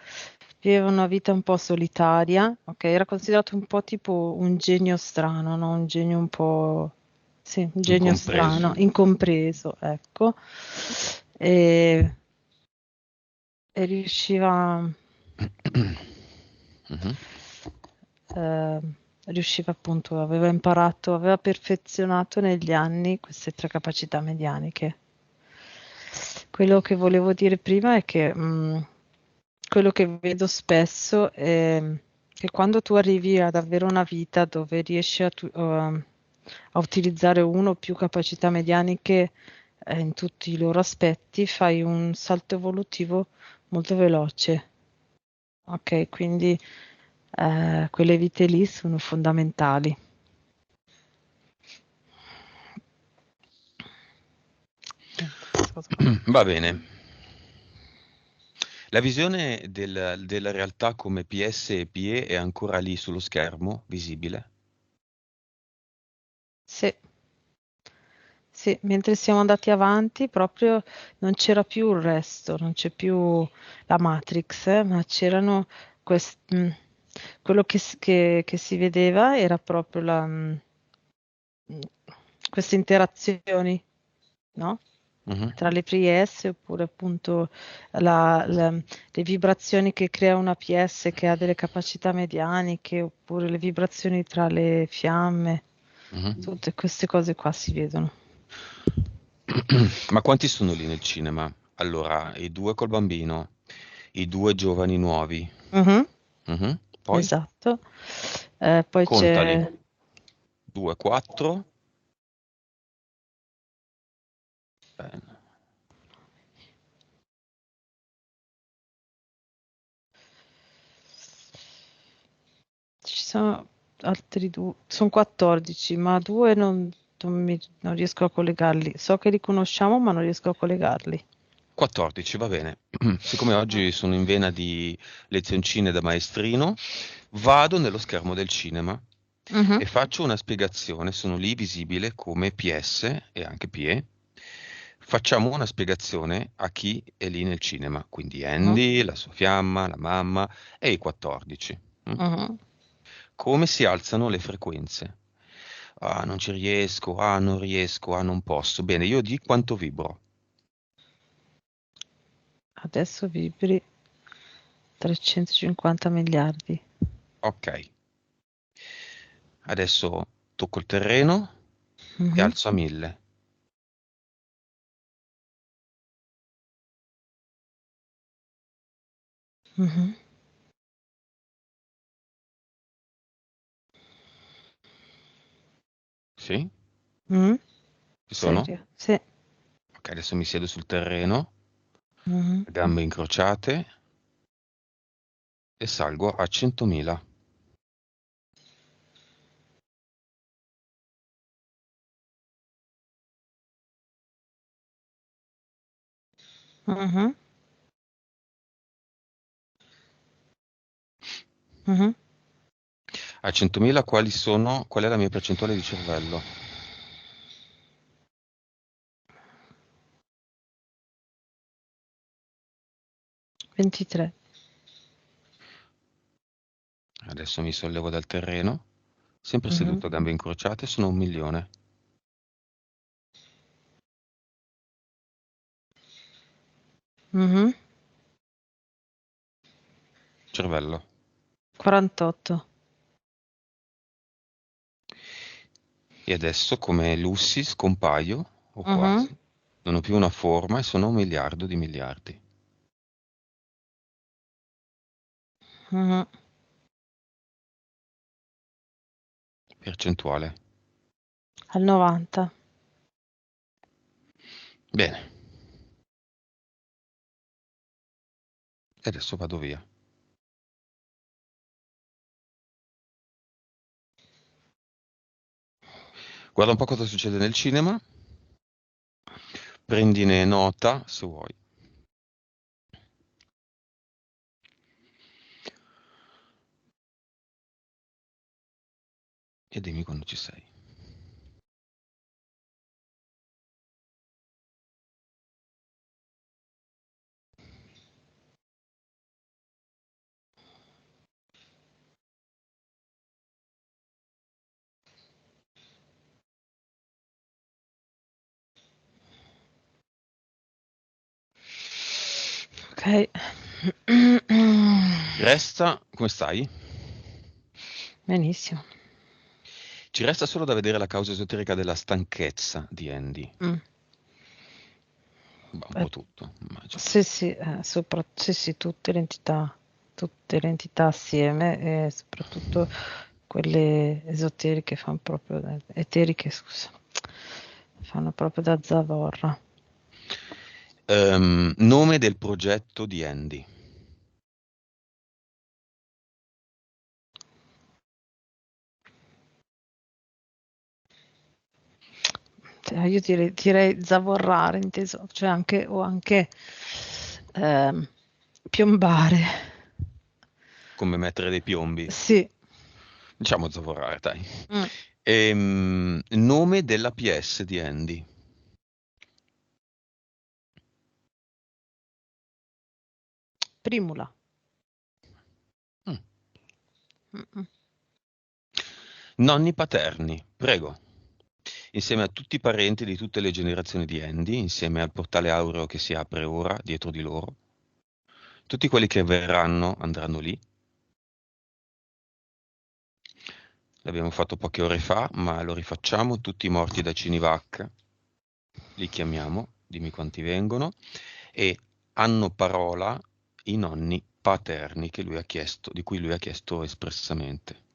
viveva una vita un po' solitaria, ok? Era considerato un po' tipo un genio strano, no? Un genio un po', sì, un genio Incompreso. strano, incompreso, ecco. E, e Mhm. eh, riusciva appunto, aveva imparato, aveva perfezionato negli anni queste tre capacità medianiche. Quello che volevo dire prima è che quello che vedo spesso è che quando tu arrivi ad avere una vita dove riesci a utilizzare uno o più capacità medianiche in tutti i loro aspetti, fai un salto evolutivo molto veloce. Ok, quindi quelle vite lì sono fondamentali. Niente, questa cosa qua. Va bene. La visione della realtà come PS e PE è ancora lì sullo schermo, visibile? Sì, sì, mentre siamo andati avanti, proprio non c'era più il resto, non c'è più la Matrix, ma c'erano quello che si vedeva era proprio queste interazioni, no? Mhm. Tra le PS oppure appunto le vibrazioni che crea una PS che ha delle capacità medianiche oppure le vibrazioni tra le fiamme, Mhm. tutte queste cose qua si vedono. Ma quanti sono lì nel cinema? Allora, i due col bambino, i due giovani nuovi. Mhm, Mhm. Poi? esatto. Poi Contali. c'è 2, 4. Bene. ci sono altri due, sono 14, ma due non riesco a collegarli. So che li conosciamo, ma non riesco a collegarli. 14, va bene. Siccome oggi sono in vena di lezioncine da maestrino, vado nello schermo del cinema Mhm, e faccio una spiegazione. Sono lì visibile come PS e anche PE. Facciamo una spiegazione a chi è lì nel cinema, quindi mhm, Andy, la sua fiamma, la mamma e i 14. Mm? mhm. Come si alzano le frequenze? Ah, non ci riesco, ah, non riesco, ah, non posso. Bene, io di quanto vibro? Adesso vibri 350 miliardi. Ok, adesso tocco il terreno e Mhm, alzo a 1000. mhm. Sì? Mm? Ci sono? Serio? Sì. Ok, adesso mi siedo sul terreno, Mhm. gambe incrociate e salgo a 100.000. Mhm. Mhm. A 100.000 qual è la mia percentuale di cervello? 23. Adesso mi sollevo dal terreno, sempre Mhm. seduto a gambe incrociate, sono 1.000.000. Mhm. Cervello. 48. E adesso, come Lucy, scompaio, o Mhm. quasi. Non ho più una forma e sono 1 miliardo di miliardi. Mhm. Percentuale. Al 90. Bene. E adesso vado via. Guarda un po' cosa succede nel cinema. Prendine nota se vuoi. E dimmi quando ci sei. Ok. Resta, come stai? Benissimo. Ci resta solo da vedere la causa esoterica della stanchezza di Andy. Mm. Bah, un Eh, po' tutto, immagino. sì, sì, sì, sì, tutte le entità assieme e soprattutto quelle esoteriche fanno proprio, eteriche, scusa, fanno proprio da zavorra. Nome del progetto di Andy. Cioè, io direi zavorrare, inteso, cioè anche, o anche ehm, piombare. Come mettere dei piombi. Sì. Diciamo zavorrare, dai. Mm. Nome della PS di Andy. Primula. Mm. Mm-mm. Nonni paterni, prego. Insieme a tutti i parenti di tutte le generazioni di Andy, insieme al portale aureo che si apre ora dietro di loro, tutti quelli che verranno andranno lì. L'abbiamo fatto poche ore fa, ma lo rifacciamo, tutti i morti da Cinivac, li chiamiamo, dimmi quanti vengono, e hanno parola i nonni paterni che lui ha chiesto, di cui lui ha chiesto espressamente.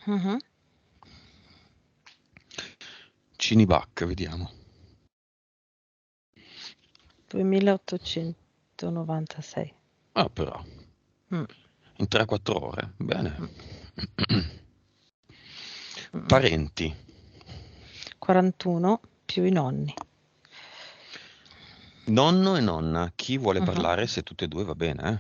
Mhm. Cinivac, vediamo. 2896. Ah, però, Mm. in 3-4 ore, bene. Mm. Mm. Parenti. 41 più i nonni. Nonno e nonna, chi vuole Mhm. parlare se tutte e due va bene, eh?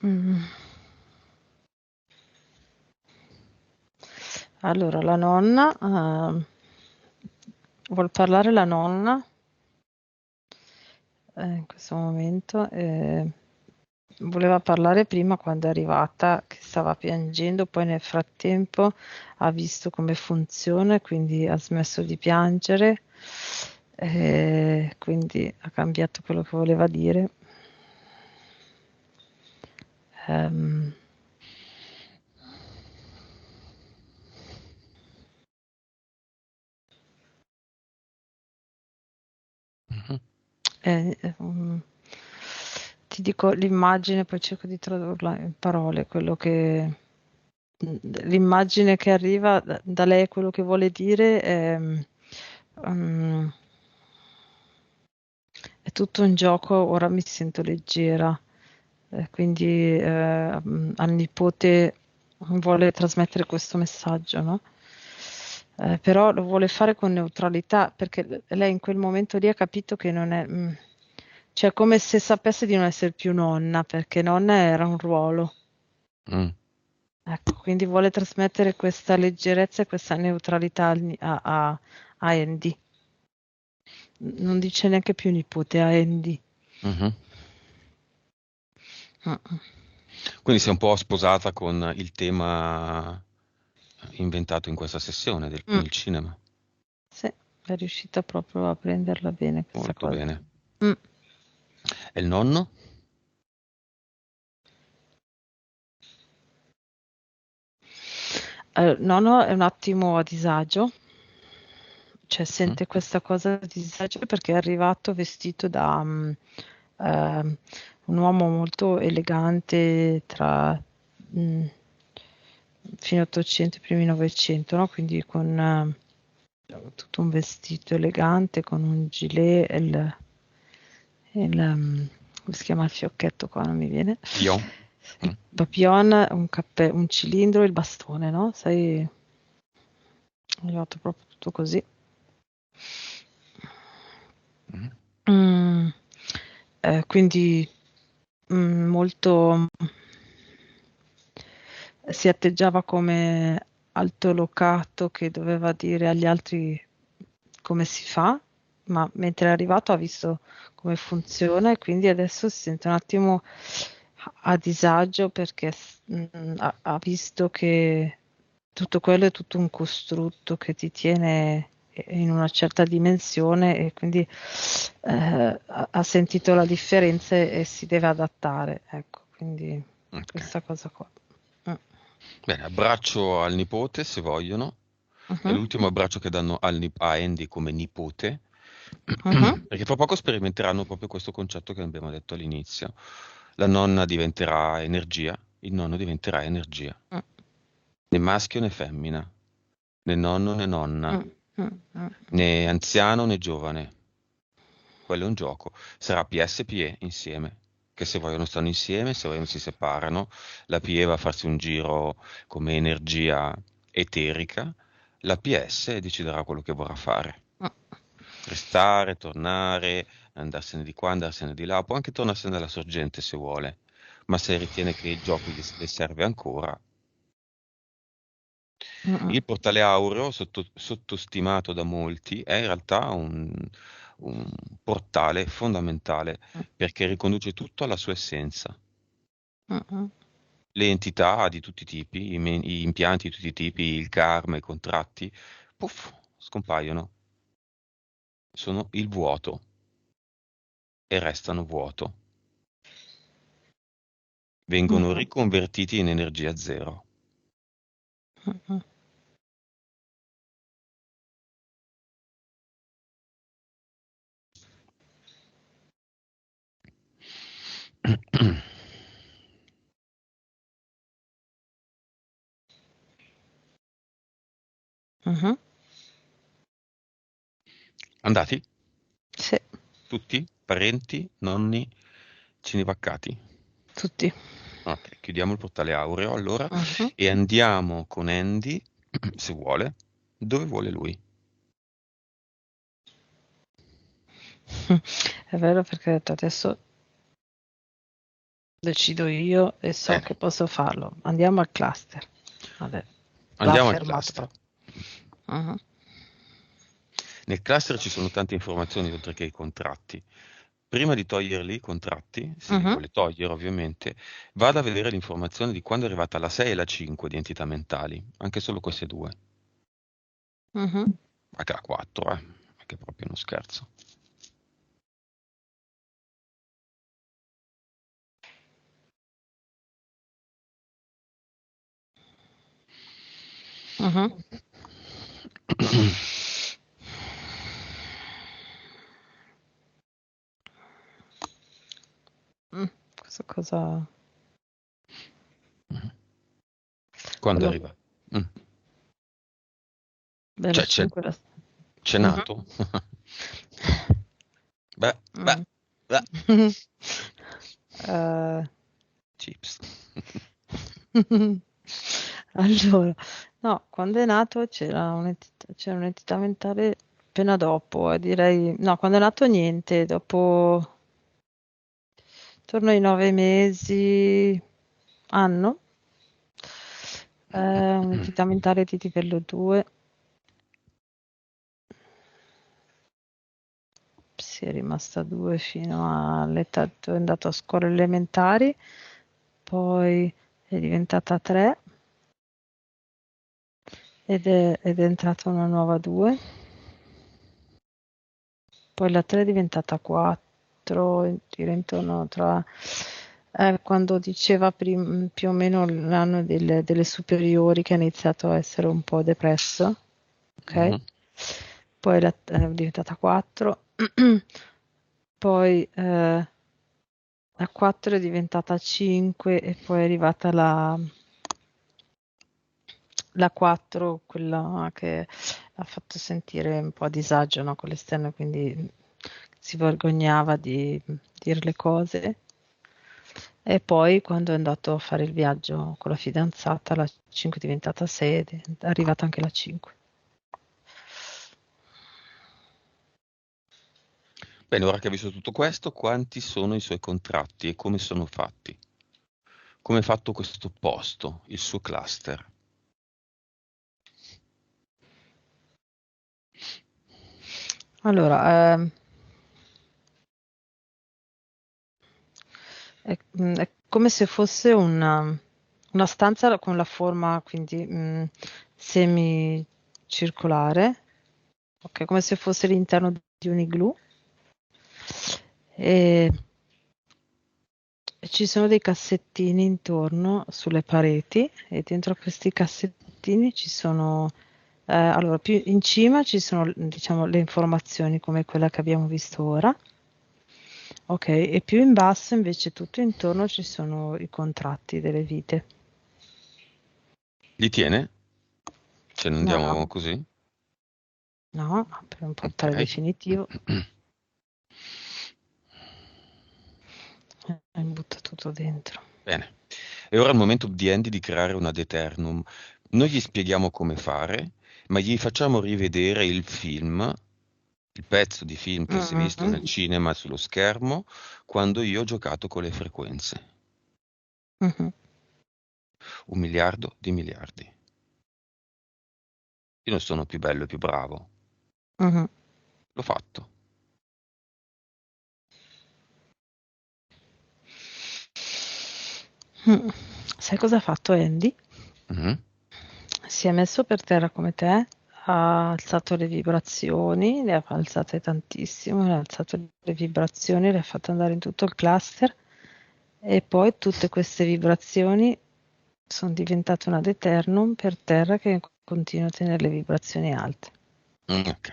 Mm. Allora, la nonna, vuol parlare la nonna in questo momento. voleva parlare prima quando è arrivata, che stava piangendo, poi nel frattempo ha visto come funziona e quindi ha smesso di piangere, quindi ha cambiato quello che voleva dire. Ehm, Mhm. eh, um, Ti dico l'immagine, poi cerco di tradurla in parole, l'immagine che arriva da lei, quello che vuole dire um, è tutto un gioco, ora mi sento leggera. Quindi al nipote vuole trasmettere questo messaggio, no? Però lo vuole fare con neutralità, perché lei in quel momento lì ha capito che non è, cioè come se sapesse di non essere più nonna, perché nonna era un ruolo. Mm. Ecco, quindi vuole trasmettere questa leggerezza e questa neutralità a Andy. Non dice neanche più nipote, a Andy. Mhm. Mm, mm. Quindi sei un po' sposata con il tema inventato in questa sessione con Mm. il cinema. Sì, è riuscita proprio a prenderla bene questa Molto cosa. bene. Mm. E il nonno? Nonno è un attimo a disagio, cioè Mm. sente questa cosa di disagio perché è arrivato vestito da ehm, un uomo molto elegante tra mm, fine 800 e primi 900, no? Quindi con tutto un vestito elegante, con un gilet e come si chiama il fiocchetto qua, non mi viene. Io? Il Mm. papillon, un cilindro e il bastone, no? Sai, è arrivato proprio tutto così. Mm. Mm, quindi molto si atteggiava come altolocato che doveva dire agli altri come si fa, ma mentre è arrivato ha visto come funziona e quindi adesso si sente un attimo a disagio perché ha visto che tutto quello è tutto un costrutto che ti tiene in una certa dimensione e quindi ha sentito la differenza e si deve adattare, ecco, quindi Ok. questa cosa qua. Mm. Bene, abbraccio al nipote se vogliono. È Mhm, l'ultimo abbraccio che danno a Andy come nipote, mhm, perché fra poco sperimenteranno proprio questo concetto che abbiamo detto all'inizio. La nonna diventerà energia, il nonno diventerà energia. mm, Né maschio né femmina, né nonno né nonna, mm, mm, mm, né anziano né giovane. Quello è un gioco. Sarà PS e PE insieme, che se vogliono stanno insieme, se vogliono si separano. La PE va a farsi un giro come energia eterica, la PS deciderà quello che vorrà fare. mm, Restare, tornare, andarsene di qua, andarsene di là, può anche tornarsene dalla sorgente se vuole, ma se ritiene che il gioco le serve ancora. mm, mm, Il portale aureo, sottostimato da molti, è in realtà un portale fondamentale perché riconduce tutto alla sua essenza. mm, mm, Le entità di tutti i tipi, gli impianti di tutti i tipi, il karma, i contratti, puff, scompaiono. Sono il vuoto e restano vuoto. Vengono mm, riconvertiti in energia zero. mm, mm, mhm. Andati? Sì, Tutti? Parenti? Nonni? Cinepaccati? tutti. Ok, chiudiamo il portale aureo allora Mhm. e andiamo con Andy, se vuole, dove vuole lui. È vero perché ho detto adesso decido io e so Bene, che posso farlo. Andiamo al cluster. Vabbè, l'ha andiamo al fermato cluster. proprio. Mhm. Nel cluster ci sono tante informazioni oltre che i contratti, prima di toglierli i contratti, se li Mhm, vuole togliere ovviamente, vada a vedere l'informazione di quando è arrivata la 6 e la 5 di entità mentali, anche solo queste due, mhm, anche la 4, che è proprio uno scherzo. mhm. Questa cosa... Quando quello arriva? Mm. delle Cioè, 5 la... c'è Mhm. nato? Beh, beh, Mm. beh. Eh, Chips. allora, no, quando è nato c'era un'entità mentale appena dopo, direi, no, quando è nato niente, dopo, intorno ai 9 mesi, anno, un'entità mentale di livello 2, si è rimasta 2 fino all'età dove è andato a scuole elementari, poi è diventata 3 ed è entrata una nuova 2, poi la 3 è diventata 4, intorno tra quando diceva più o meno l'anno delle superiori che ha iniziato a essere un po' depresso, ok? Mhm. Poi è diventata 4, poi la 4 è diventata 5 e poi è arrivata la 4, quella che l'ha fatto sentire un po' a disagio, no, con l'esterno, quindi si vergognava di dire le cose. E poi quando è andato a fare il viaggio con la fidanzata, la 5 è diventata 6 ed è arrivata anche la 5. Bene, ora che ha visto tutto questo, quanti sono i suoi contratti e come sono fatti? Come è fatto questo posto, il suo cluster? Allora, è come se fosse una stanza con la forma quindi semicircolare, ok, come se fosse l'interno di un igloo. E, e ci sono dei cassettini intorno sulle pareti e dentro questi cassettini ci sono, allora, più in cima ci sono, diciamo, le informazioni come quella che abbiamo visto ora. Ok, e più in basso invece tutto intorno ci sono i contratti delle vite. Li tiene? Se ne andiamo No, così? no, per un portale Ok. definitivo, butta tutto dentro. Bene. E ora è il momento di Andy di creare un ad eternum. Noi gli spieghiamo come fare, ma gli facciamo rivedere il film, il pezzo di film che si è visto Mhm, nel cinema sullo schermo, quando io ho giocato con le frequenze. mhm, 1 miliardo di miliardi. Io non sono più bello e più bravo. mhm. L'ho fatto. Mm. Sai cosa ha fatto Andy? Mhm. Si è messo per terra come te, ha alzato le vibrazioni, le ha alzate tantissimo, le ha alzato le vibrazioni, le ha fatte andare in tutto il cluster e poi tutte queste vibrazioni sono diventate un ad eternum per terra che continua a tenere le vibrazioni alte. Ok.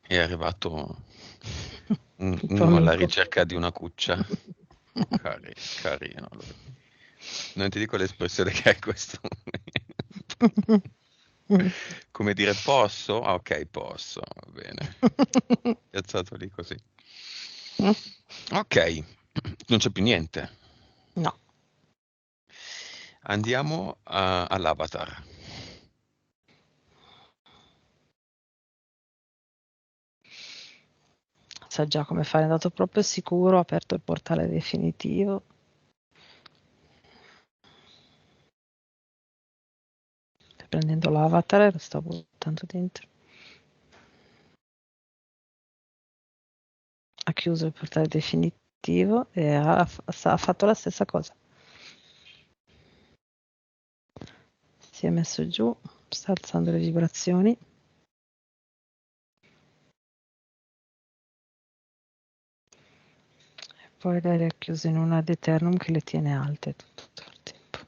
È arrivato Il tuo uno alla amico. ricerca di una cuccia. Carino lui. Non ti dico l'espressione che è questo momento. Come dire posso? Ah, ok, posso, va bene. Piazzato lì così. Ok, non c'è più niente. No, Andiamo all'avatar. sa già come fare, è andato proprio sicuro, ha aperto il portale definitivo. Sta prendendo l'avatar e lo sta buttando dentro. ha chiuso il portale definitivo e ha fatto la stessa cosa. Si è messo giù, sta alzando le vibrazioni. E poi le ha chiuse in un ad eternum che le tiene alte tutto il tempo.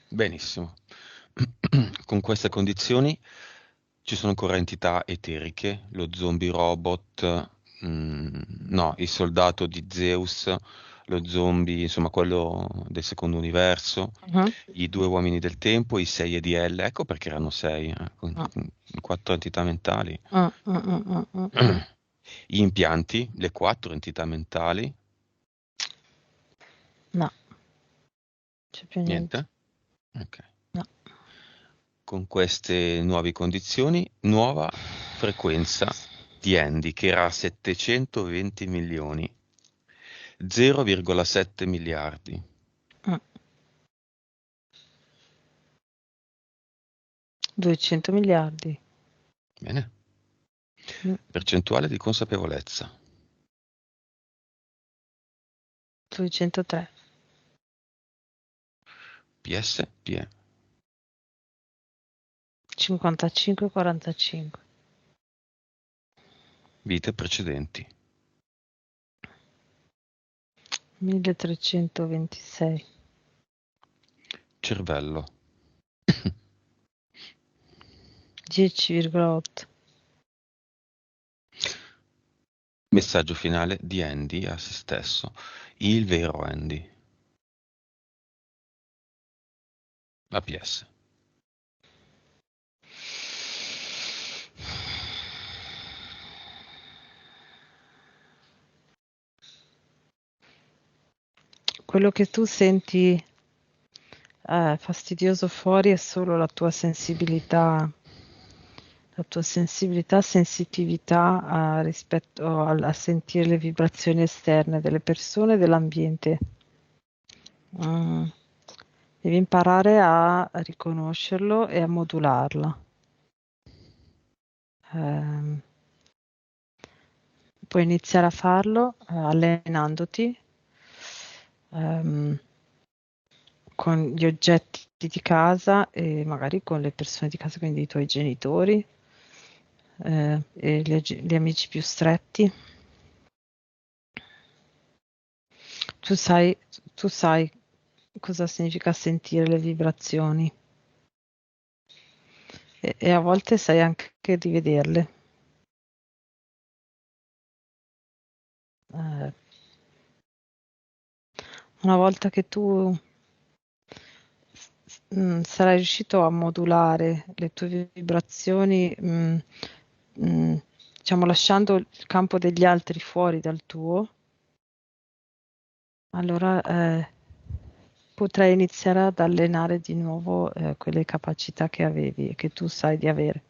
Benissimo. Con queste condizioni ci sono ancora entità eteriche, lo zombie robot, no, il soldato di Zeus, lo zombie, insomma quello del secondo universo, i due uomini del tempo, i 6 EDL, ecco perché erano 6, con 4 entità mentali. Gli impianti, le 4 entità mentali. No, c'è più niente. Ok. No. Con queste nuove condizioni, nuova frequenza di Andy che era a 720 milioni, 0,7 miliardi. 200 miliardi. Bene. Percentuale di consapevolezza. 203. PSPE. 55-45. Vite precedenti. 1326. Cervello. 10,8. Messaggio finale di Andy a se stesso. Il vero Andy. APS. Quello che tu senti fastidioso fuori è solo la tua sensibilità, sensitività rispetto a sentire le vibrazioni esterne delle persone e dell'ambiente. Devi imparare a riconoscerlo e a modularla. Puoi iniziare a farlo allenandoti con gli oggetti di casa e magari con le persone di casa, quindi i tuoi genitori e gli amici più stretti. Tu sai cosa significa sentire le vibrazioni e a volte sai anche di vederle. Una volta che tu sarai riuscito a modulare le tue vibrazioni, diciamo lasciando il campo degli altri fuori dal tuo, allora potrai iniziare ad allenare di nuovo quelle capacità che avevi e che tu sai di avere,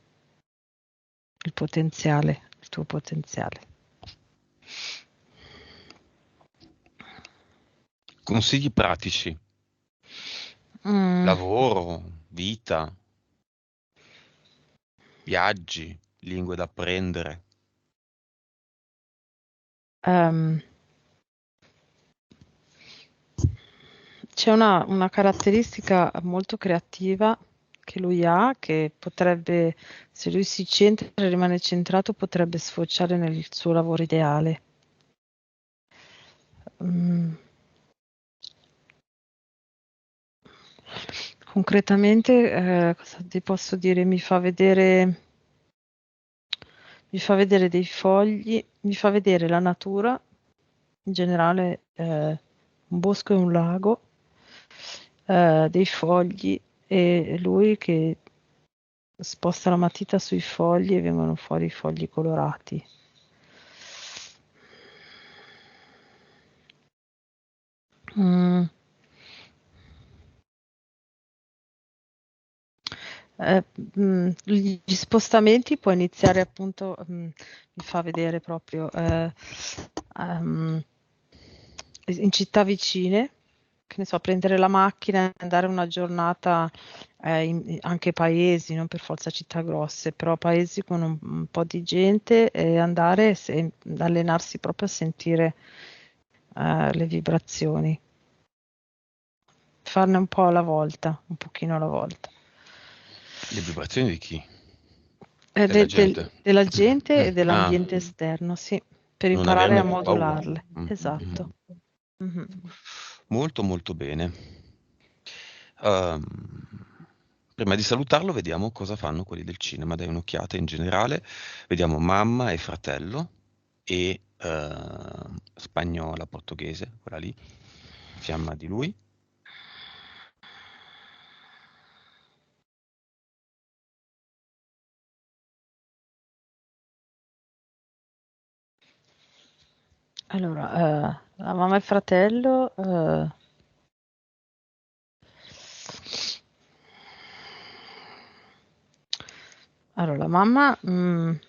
il tuo potenziale. Consigli pratici. Lavoro, vita, viaggi, lingue da apprendere. C'è una caratteristica molto creativa che lui ha, che potrebbe, se lui si centra e rimane centrato, potrebbe sfociare nel suo lavoro ideale. Concretamente, cosa ti posso dire? Mi fa vedere dei fogli, mi fa vedere la natura, in generale un bosco e un lago, dei fogli e lui che sposta la matita sui fogli e vengono fuori i fogli colorati. Gli spostamenti può iniziare appunto, mi fa vedere proprio in città vicine, che ne so, prendere la macchina e andare una giornata anche paesi, non per forza città grosse, però paesi con un po' di gente e andare allenarsi proprio a sentire le vibrazioni, farne un po' alla volta, un pochino alla volta. Le vibrazioni di chi? Eh, Della gente. della gente e Ah, dell'ambiente esterno, sì, per non imparare a averne più paura. modularle. Esatto. Mhm. Molto molto bene. Ehm, Prima di salutarlo, vediamo cosa fanno quelli del cinema. Dai un'occhiata in generale. Vediamo mamma e fratello e spagnola, portoghese, quella lì, fiamma di lui. Allora, la mamma e il fratello, allora la mamma non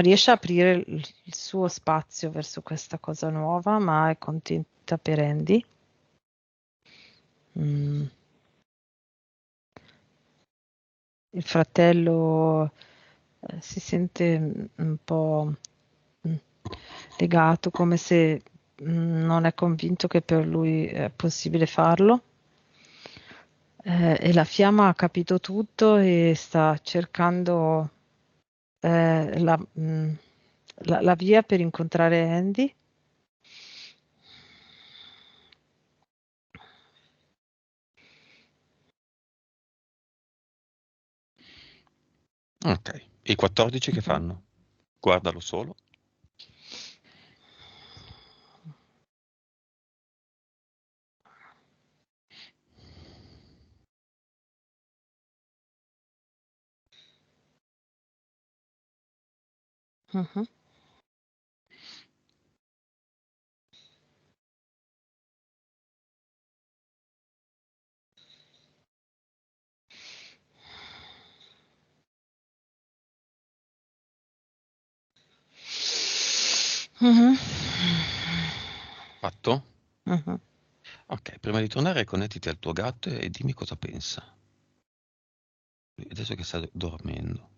riesce a aprire il suo spazio verso questa cosa nuova, ma è contenta per Andy. Mm. Il fratello si sente un po' mm, legato, come se non è convinto che per lui è possibile farlo. E la fiamma ha capito tutto e sta cercando la via per incontrare Andy. Ok. E i 14 che Mhm. fanno? Guardalo solo. Mhm. Mhm. Fatto? Mhm. Ok, prima di tornare connettiti al tuo gatto e dimmi cosa pensa. Adesso che sta dormendo.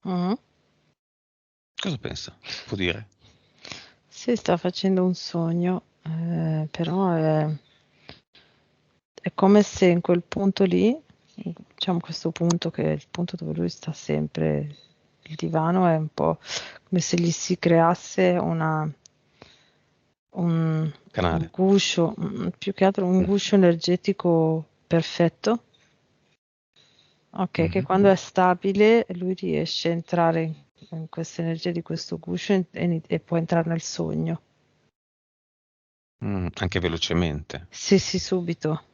Mhm. Cosa pensa? Può dire? Sì, sta facendo un sogno, però è come se in quel punto lì, diciamo questo punto che è il punto dove lui sta sempre, il divano è un po' come se gli si creasse un Canale. guscio, più che altro un Mm. guscio energetico perfetto. Ok, che Mhm. quando è stabile lui riesce a entrare in questa energia di questo guscio e può entrare nel sogno. Anche velocemente. Sì, sì, subito.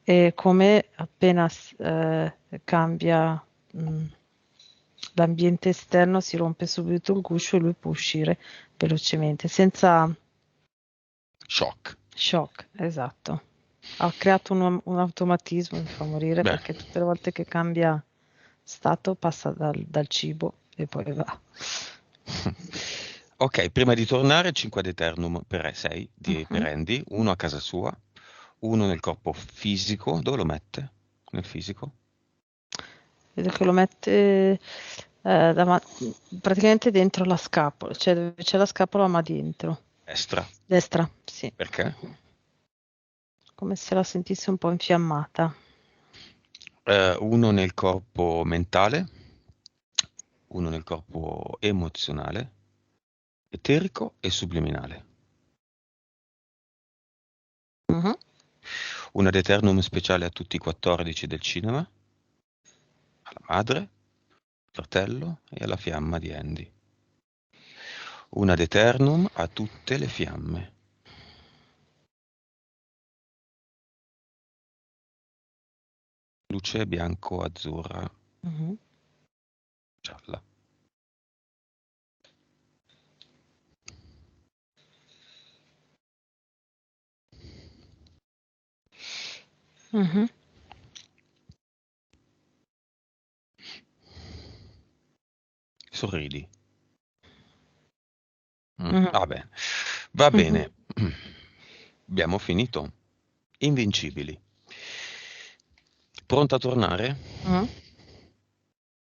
E come appena cambia l'ambiente esterno, si rompe subito il guscio e lui può uscire velocemente, senza Shock. shock. Esatto. Ha creato un automatismo, mi fa morire Beh. perché tutte le volte che cambia stato passa dal cibo e poi va. Ok, prima di tornare 5 ad eternum per 6 per Mhm. Andy, uno a casa sua, uno nel corpo fisico. Dove lo mette? Nel fisico? Vedo che lo mette praticamente dentro la scapola, cioè dove c'è la scapola ma dentro. Destra. Destra, sì. Perché? Come se la sentisse un po' infiammata. Uno nel corpo mentale, uno nel corpo emozionale, eterico e subliminale. Mhm. Un ad eternum speciale a tutti i 14 del cinema, alla madre, al fratello e alla fiamma di Andy. Un ad eternum a tutte le fiamme. Luce bianco-azzurra, Mhm. gialla. Mhm. Sorridi. Mhm. Va Mhm. bene. Abbiamo finito. Invincibili. Pronta a tornare? Mhm.